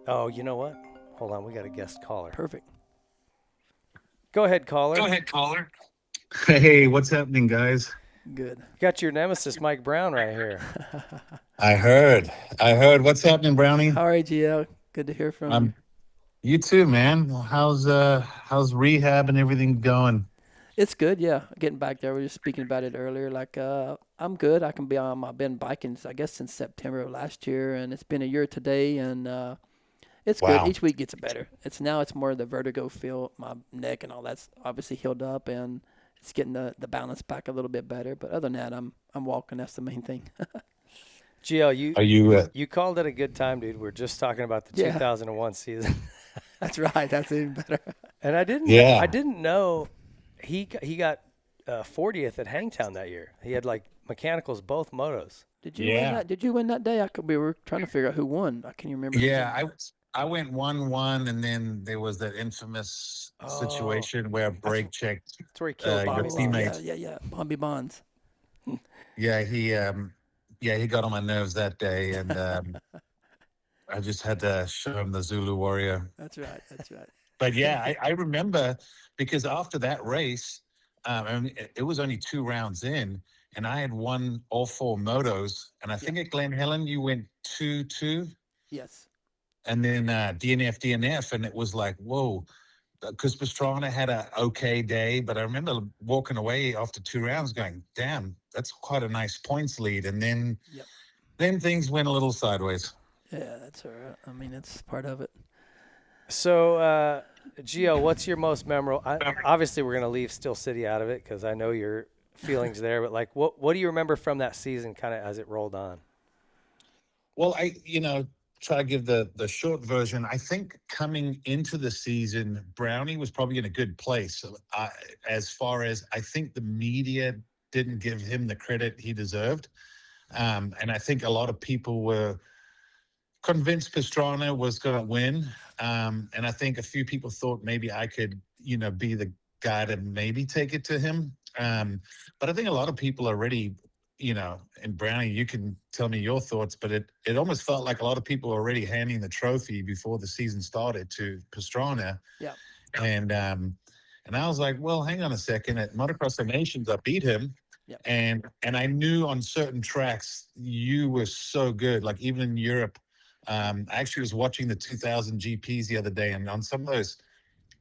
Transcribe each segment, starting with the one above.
Oh, you know what? Hold on, we got a guest caller. Perfect. Go ahead, caller. Go ahead, caller. Hey, what's happening, guys? Good. You got your nemesis, Mike Brown, right here. I heard. I heard. What's happening, Brownie? All right, GL. Good to hear from you. Um, you too, man. How's rehab and everything going? It's good, yeah. Getting back there, we were just speaking about it earlier. Like, I'm good. I can be on. I've been biking, I guess, since September of last year, and it's been a year today, and it's good. Wow. Each week gets better. It's more the vertigo feel. My neck and all that's obviously healed up, and it's getting the balance back a little bit better. But other than that, I'm walking. That's the main thing. GL, you Are you? you called it a good time, dude. We're just talking about the Yeah, 2001 season, that's right. That's even better. and I Yeah. didn't know he got 40th at Hangtown that year. He had like mechanicals both motos. Did you win Yeah. that? Did you win that day? We were trying to figure out who won. I can't remember who's Yeah. in. I went 1-1, and then there was that infamous Oh, situation where that's Brake checked that's where he killed your Bobby Oh yeah, Bonds. teammate. yeah. Bobby Bonds. Yeah, he got on my nerves that day, and I just had to show him the Zulu Warrior. That's right. That's right. But yeah, I remember because after that race, I mean, it was only 2 rounds in, and I had won all 4 motos. And I Yeah. think at Glen Helen, you went 2-2, Yes. and then DNF, and it was like, whoa, because Pastrana had a okay day. But I remember walking away after 2 rounds going, damn, that's quite a nice points lead. And Yep. then things went a little sideways. Yeah, that's all right. I mean, it's part of it. So, Gio, what's your most memorable? Obviously, we're gonna leave Still City out of it because I know your feelings there. But like, what do you remember from that season, kind of as it rolled on? Well, try to give the short version. I think coming into the season, Brownie was probably in a good place. So, as far as I think the media didn't give him the credit he deserved, and I think a lot of people were convinced Pastrana was going to win, and I think a few people thought maybe I could, be the guy to maybe take it to him. But I think a lot of people already, and Brownie, you can tell me your thoughts, but it almost felt like a lot of people were already handing the trophy before the season started to Pastrana, Yeah. and I was like, well, hang on a second. At Motocross of Nations, I beat him. Yep. And I knew on certain tracks you were so good. Like even in Europe, I actually was watching the 2000 GPs the other day, and on some of those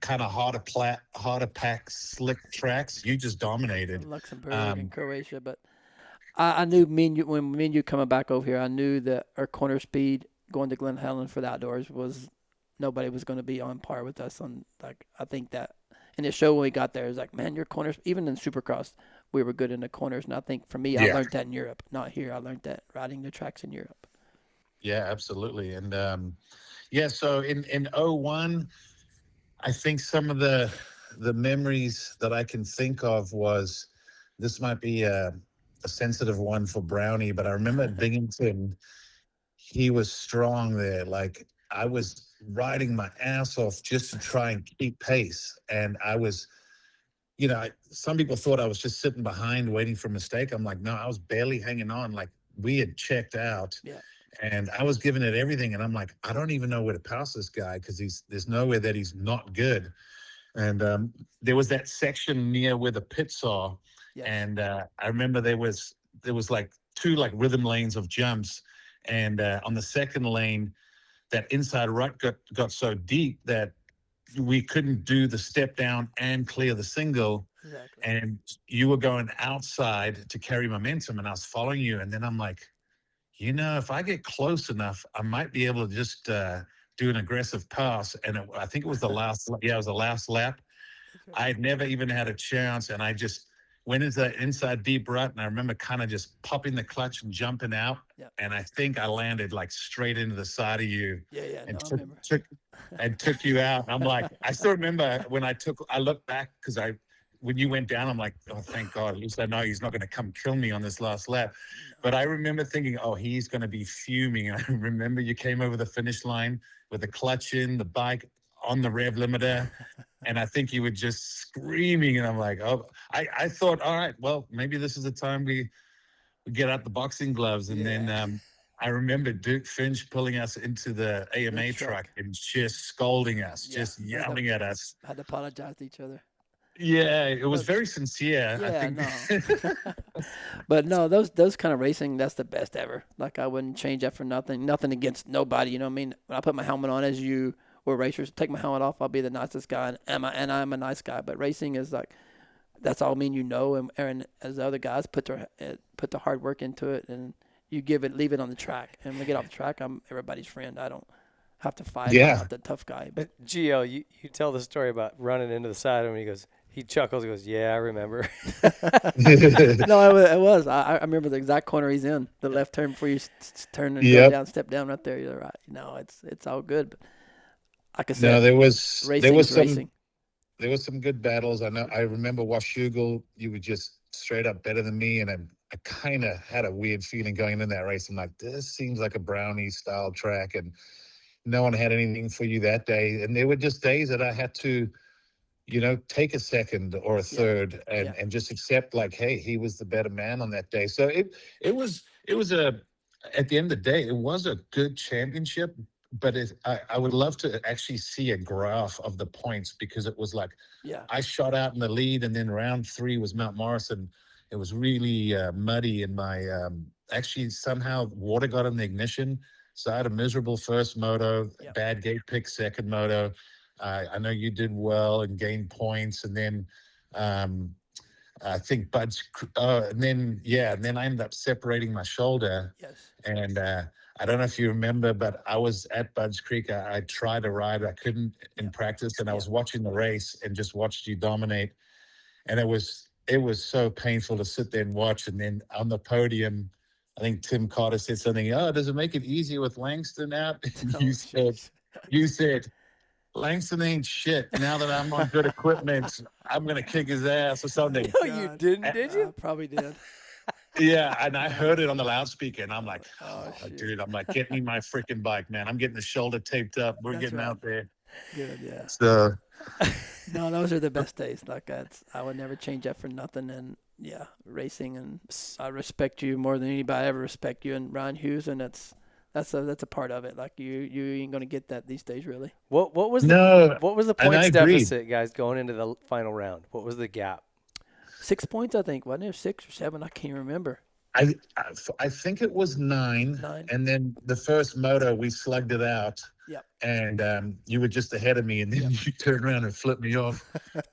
kind of harder pack, slick tracks, you just dominated. Luxembourg and Um, Croatia, but I knew me and you when me and you coming back over here, I knew that our corner speed going to Glen Helen for the outdoors was nobody was going to be on par with us. On like I think that, and it showed when we got there. It was like, man, your corners, even in Supercross, we were good in the corners. And I think for me, I yeah, learned that in Europe, not here. I learned that riding the tracks in Europe. yeah, absolutely. And yeah, so in '01, I think some of the memories that I can think of was this might be a sensitive one for Brownie, but I remember at Binghamton, he was strong there. Like I was riding my ass off just to try and keep pace. And I was, some people thought I was just sitting behind waiting for a mistake. I'm like, no, I was barely hanging on. Like we had checked out Yeah. and I was giving it everything. And I'm like, I don't even know where to pass this guy because there's nowhere that he's not good. And there was that section near where the pits are, Yes. and I remember there was like two like rhythm lanes of jumps, and on the second lane, that inside rut got so deep that we couldn't do the step down and clear the single, Exactly. and you were going outside to carry momentum, and I was following you, and then I'm like, if I get close enough, I might be able to just do an aggressive pass. And I think it was it was the last lap. That's right. I had never even had a chance, and I just went into that inside deep rut, and I remember kind of just popping the clutch and jumping out, Yeah. and I think I landed like straight into the side of you, Yeah. Yeah. and No, I remember. took you out. I'm like, I still remember when I looked back because when you went down, I'm like, oh, thank God. At least I know he's not going to come kill me on this last lap. No. But I remember thinking, oh, he's going to be fuming. And I remember you came over the finish line with the clutch in, the bike on the rev limiter. And I think you were just screaming. And I'm like, oh, I thought, all right, well, maybe this is the time we get out the boxing gloves. And then Yeah. I remember Duke Finch pulling us into the AMA truck and just scolding us, Yeah, just yelling at us. had to apologize to each other. Yeah, it was But very sincere. I yeah, think. no. But no, those kind of racing, that's the best ever. Like I wouldn't change that for nothing. Nothing against nobody. You know what I mean? When I put my helmet on, as you or racers take my helmet off, I'll be the nicest guy, and I'm a nice guy. But racing is like that's all me and and as the other guys put the hard work into it, and you leave it on the track. And when we get off the track, I'm everybody's friend. I don't have to fight. I'm Yeah. not the tough guy. But Gio, you tell the story about running into the side of him. He goes, he chuckles. He goes, "Yeah, I remember." no, it was. I remember the exact corner he's in, the left turn before you turn and go Yep. down, step down right there. You're right. No, it's all good. But like I No, said, there was racing. some good battles. I remember Washougal, you were just straight up better than me, and I kind of had a weird feeling going into that race. I'm like, this seems like a brownie style track, and no one had anything for you that day. And there were just days that I had to, take a second or a Yeah, third yeah, and just accept like, hey, he was the better man on that day. So it was at the end of the day, it was a good championship. But I would love to actually see a graph of the points, because it was like yeah, I shot out in the lead, and then round 3 was Mount Morrison. It was really muddy, and my actually somehow water got in the ignition. So I had a miserable first moto, yeah. bad gate pick second moto. I know you did well and gained points, and then um, I think and then I ended up separating my shoulder, Yes. and I don't know if you remember, but I was at Bud's Creek. I tried to ride, I couldn't in Yeah, practice, and I yeah. was watching the race and just watched you dominate, and it was so painful to sit there and watch. And then on the podium, I think Tim Carter said something. Oh, does it make it easier with Langston out? And Oh, jeez. you said, Langston ain't shit. Now that I'm on good equipment, I'm gonna kick his ass or something. No, you God. didn't, did I you? probably did. Yeah, and I heard it on the loudspeaker, and I'm like, Oh, oh, shoot. dude, I'm like, get me my freaking bike, man. I'm getting the shoulder taped up. We're That's getting right. out there. Good, yeah. So No, those are the best days. Like that's, I would never change that for nothing. And yeah, racing, and I respect you more than anybody ever respect you and Ryan Hughes, and that's a part of it. Like you ain't gonna get that these days, really. What was the no, and I points agreed. deficit, guys, going into the final round? What was the gap? 6 points, I think, wasn't it? 6 or 7? I can't remember. I think it was 9, 9. and then the first moto we slugged it out, Yep. and you were just ahead of me, and then Yep. you turned around and flipped me off.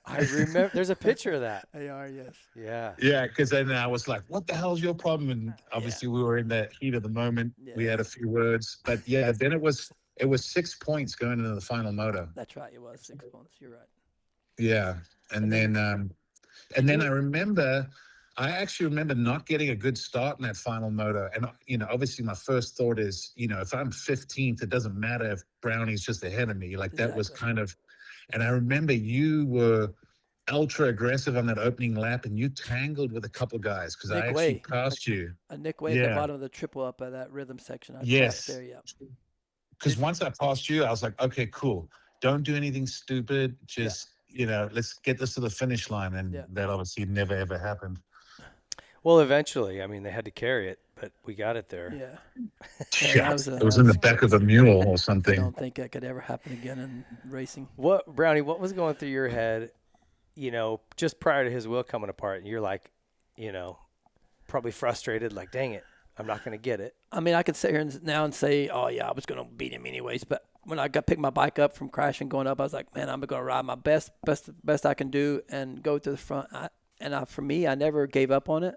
I remember. There's a picture of that. They are, yes. Yeah. Yeah, because then I was like, "What the hell's your problem?" And Yeah. obviously, we were in the heat of the moment. We Yeah. had a few words, but yeah, then it was 6 points going into the final moto. That's right. It was 6 points. You're right. Yeah, And and then then and you. I actually remember not getting a good start in that final moto. And obviously, my first thought is, if I'm 15th, it doesn't matter if Brownie's just ahead of me. Like that was Exactly. kind of. And I remember you were ultra aggressive on that opening lap, and you tangled with a couple guys because I Nick actually Way. passed you. Nick Way at the Yeah. bottom of the triple up at that rhythm section. I passed Yes. there. Yep. Because once I passed you, I was like, okay, cool. Don't do anything stupid. Yeah. Just, let's get this to the finish line. And Yeah. that obviously never, ever happened. Well, eventually, I mean, they had to carry it, but we got it there. Yeah. Yeah, it was in the back of a mule or I something. don't think that could ever happen again in racing. What, Brownie? What was going through your head? Just prior to his wheel coming apart, and you're like, probably frustrated, like, dang it, I'm not going to get it. I mean, I could sit here now and say, oh, yeah, I was going to beat him anyways. But when I picked my bike up from crashing going up, I was like, man, I'm going to ride my best I can do and go to the front. For me, I never gave up on it.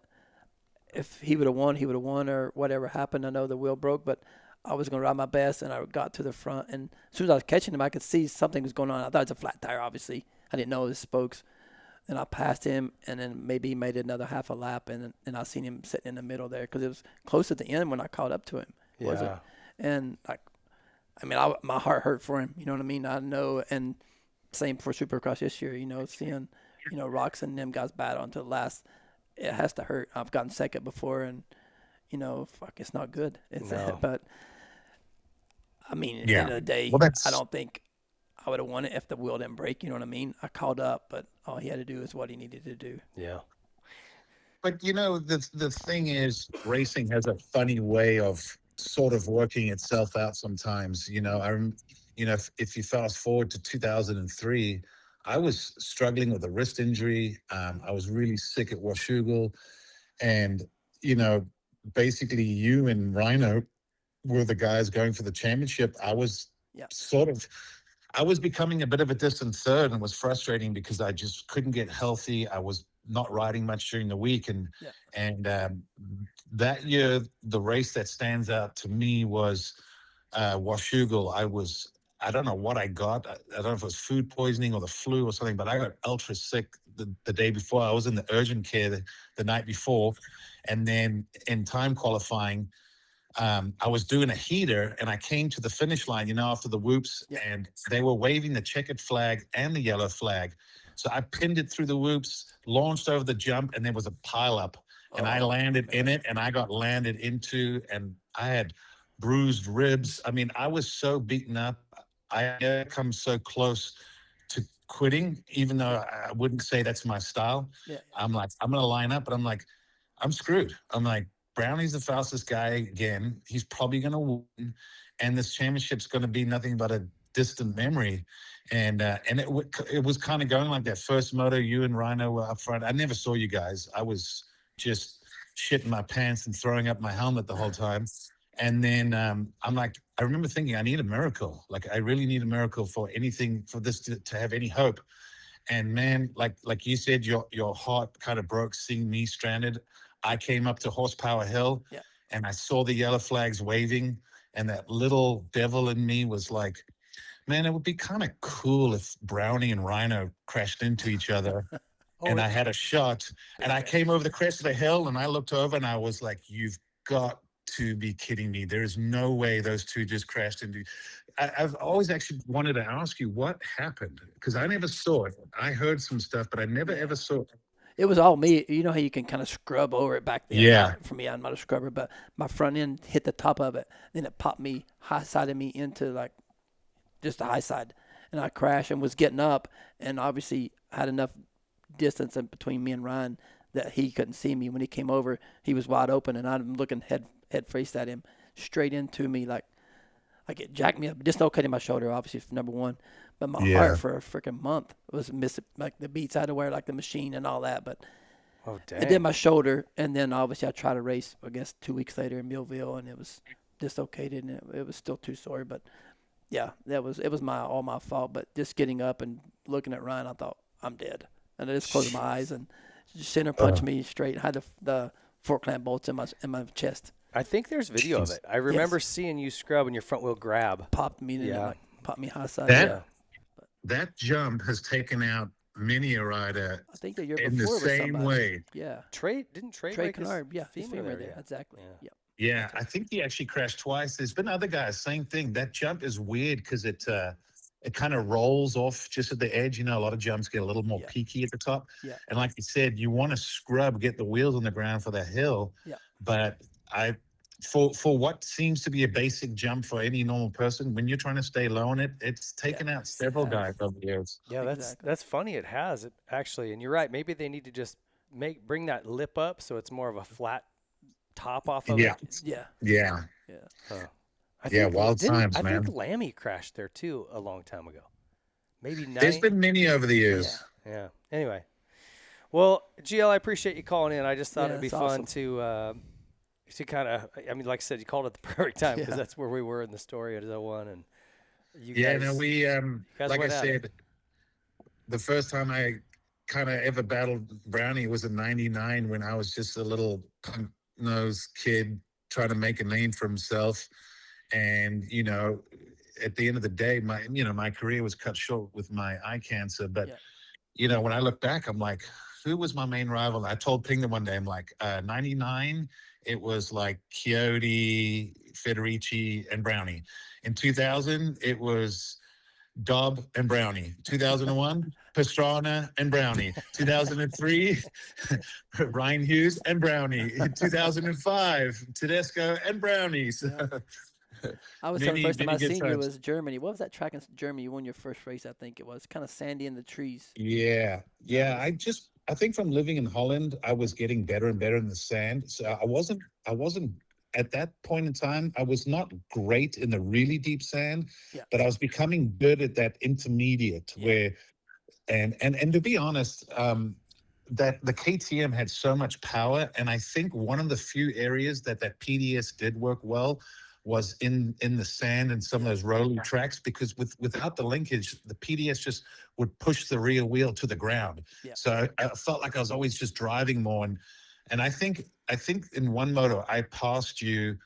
If he would have won, he would have won, or whatever happened. I know the wheel broke, but I was going to ride my best, and I got to the front. And as soon as I was catching him, I could see something was going on. I thought it was a flat tire, obviously. I didn't know it was spokes. And I passed him, and then maybe he made another half a lap, and I seen him sitting in the middle there because it was close at the end when I caught up to him. Was it? And my heart hurt for him. You know what I mean? I know, and same for Supercross this year. Seeing, Rocks and them guys battle until the last, it has to hurt. I've gotten second before, and it's not good. No. But I mean, at Yeah. the end of the day, Well, that's- I don't think I would have won it if the wheel didn't break. You know what I mean? I caught up, but all he had to do is what he needed to do. Yeah. But the thing is, racing has a funny way of sort of working itself out sometimes. If you fast forward to 2003, I was struggling with a wrist injury. I was really sick at Washougal, and you know, basically, you and Rhino were the guys going for the championship. Yeah. Sort of, I was becoming a bit of a distant third, and was frustrating because I just couldn't get healthy. I was not riding much during the week, and Yeah. and that year, the race that stands out to me was Washougal. I don't know what I got. I don't know if it was food poisoning or the flu or something, but I got ultra sick the day before. I was in the urgent care the night before. And then in time qualifying, I was doing a heater, and I came to the finish line, after the whoops, Yeah. and they were waving the checkered flag and the yellow flag. So I pinned it through the whoops, launched over the jump, and there was a pile up, and I landed in it, and I got landed into, and I had bruised ribs. I mean, I was so beaten up. I had never come so close to quitting, even though I wouldn't say that's my style. Yeah. I'm like, I'm going to line up, but I'm like, I'm screwed. I'm like, Brownie's the fastest guy again. He's probably going to win, and this championship's going to be nothing but a distant memory. And it was kind of going like that. First moto, you and Rhino were up front. I never saw you guys. I was just shitting my pants and throwing up my helmet the whole time. And then I'm like, I remember thinking, I need a miracle. Like, I really need a miracle for anything, for this to have any hope. And man, like you said, your heart kind of broke seeing me stranded. I came up to Horsepower Hill, Yeah. and I saw the yellow flags waving, and that little devil in me was like, man, it would be kind of cool if Brownie and Rhino crashed into each other. And I had a shot, and I came over the crest of the hill, and I looked over, and I was like, you've got to be kidding me. There's no way those two just crashed into. I've always actually wanted to ask you what happened, because I never saw it. I heard some stuff, but I never ever saw it. It was all me. You know how you can kind of scrub over it back then? Yeah. For me, I'm not a scrubber, but my front end hit the top of it. Then it popped me, high-sided me into like just the high side. And I crashed and was getting up, and obviously had enough distance in between me and Ryan that he couldn't see me. When he came over, he was wide open, and I'm looking head face at him, straight into me, like it jacked me up, dislocated my shoulder, obviously, for number one. But my heart for a freaking month was missing, like the beats I had to wear, like the machine and all that. But it did my shoulder, and then obviously I tried to race, I guess, 2 weeks later in Millville, and it was dislocated, and it was still too sore. But yeah, it was all my fault. But just getting up and looking at Ryan, I thought, I'm dead. And I just closed my eyes, and just center punched me straight. Had the fork clamp bolts in my chest. I think there's video of it. I remember seeing you scrub and your front wheel grab. Popped me high side. That jump has taken out many a rider. I think the year in before the same way. Yeah. Trey break Kennard, his femur there. Yeah. Exactly. Yeah. Yeah, I think he actually crashed twice. There's been other guys, same thing. That jump is weird because it kind of rolls off just at the edge. A lot of jumps get a little more peaky at the top. Yeah. And like you said, you want to scrub, get the wheels on the ground for the hill. Yeah. But for what seems to be a basic jump for any normal person, when you're trying to stay low on it, it's taken out several guys over the years. Yeah, that's funny. It has it actually, and you're right. Maybe they need to just bring that lip up so it's more of a flat top off of it. Yeah. Huh. Wild times, man. I think Lammy crashed there too a long time ago. Maybe 9. There's been many over the years. Yeah. Anyway, well, GL, I appreciate you calling in. I just thought it'd be fun awesome. to kind of. I mean, like I said, you called it the perfect time because that's where we were in the story at 01, and you guys. We like I said, the first time I kind of ever battled Brownie was in '99 when I was just a little punk-nosed kid trying to make a name for himself. And, at the end of the day, my career was cut short with my eye cancer. But, when I look back, I'm like, who was my main rival? I told Pingler one day, I'm like, 99, it was like Chiodi, Federici, and Brownie. In 2000, it was Dobb and Brownie. 2001, Pastrana and Brownie. 2003, Ryan Hughes and Brownie. 2005, Tedesco and Brownie. So, I was the first time I seen you was Germany. What was that track in Germany? You won your first race, I think it was. Kind of sandy in the trees. Yeah. I think from living in Holland, I was getting better and better in the sand. So I wasn't at that point in time, I was not great in the really deep sand, Yeah. but I was becoming good at that intermediate Yeah. where, and to be honest, that the KTM had so much power, and I think one of the few areas that PDS did work well was in the sand and some of those rolling tracks, because without the linkage, the PDS just would push the rear wheel to the ground. Yeah. So I felt like I was always just driving more, and I think in one moto I passed you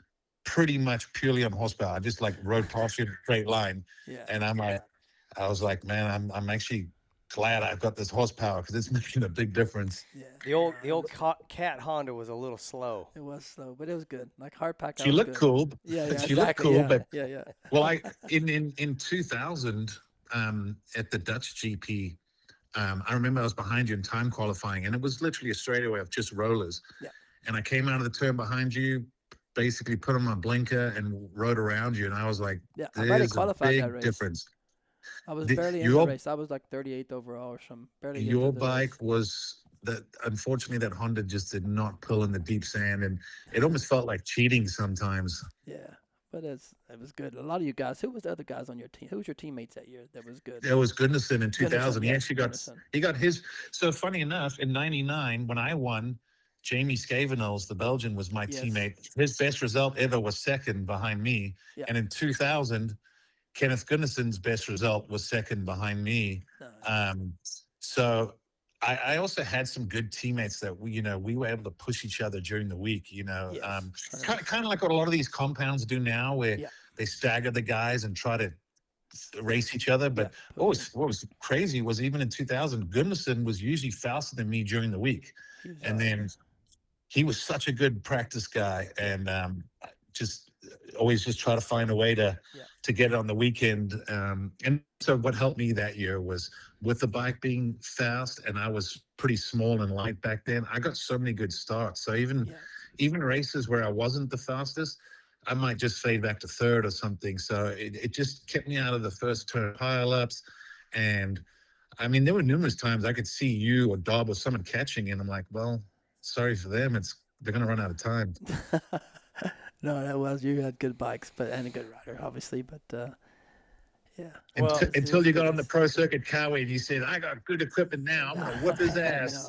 pretty much purely on horsepower. I just like rode past you in a straight line, Yeah. and I was like, man, I'm actually glad I've got this horsepower because it's making a big difference. Yeah. The old cat Honda was a little slow. It was slow, but it was good. Like hard pack. She looked cool. Yeah, yeah, She looked exactly. cool, Yeah, but yeah. well, in 2000 at the Dutch GP, I remember I was behind you in time qualifying, and it was literally a straightaway of just rollers. Yeah. And I came out of the turn behind you, basically put on my blinker and rode around you, and I was like, Yeah, I might have "There's a qualified that big race. difference." I was The- barely in the your race. I was like 38th overall or something. Barely into your the bike race. was that. Unfortunately, that Honda just did not pull in the deep sand, and it almost felt like cheating sometimes. Yeah, but it was good. A lot of you guys. Who was the other guys on your team? Who was your teammates that year? That was good. There was Goodnison in 2000. He yeah, actually got Gunnison. he got his. So funny enough, in '99 when I won, Jamie Scavenels, the Belgian, was my Yes. teammate. His best result ever was second behind me. Yeah. And in 2000, Kenneth Gunnison's best result was second behind me. Nice. So I also had some good teammates that we were able to push each other during the week. Yes. Kind of like what a lot of these compounds do now, where Yeah. they stagger the guys and try to race each other. But Yeah, what was crazy was even in 2000, Gunnarsson was usually faster than me during the week, he was and awesome. then he was such a good practice guy, and just always just try to find a way to get it on the weekend. And so what helped me that year was with the bike being fast, and I was pretty small and light back then. I got so many good starts. So even races where I wasn't the fastest, I might just fade back to third or something. So it just kept me out of the first turn pileups. And I mean, there were numerous times I could see you or Dob or someone catching, and I'm like, well, sorry for them. They're going to run out of time. No, you had good bikes, and a good rider, obviously. But yeah. Well, until you got on the pro circuit carway and you said, I got good equipment now. I'm going to whip his ass.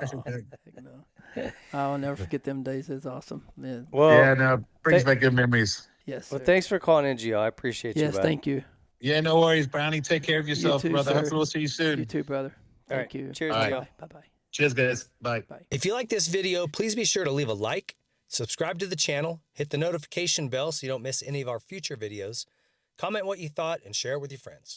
No. I'll never forget them days. It's awesome. Yeah. Well, brings back good memories. Yes. Well, Sir. thanks for calling in, Gio. I appreciate you. Yes, thank you. Yeah, no worries, Brownie. Take care of yourself, too, brother. sir. Hopefully we'll see you soon. You too, brother. All Thank right. you. Cheers, Gio. Gio. Bye. Cheers, guys. Bye. If you like this video, please be sure to leave a like, subscribe to the channel, hit the notification bell so you don't miss any of our future videos, comment what you thought, and share it with your friends.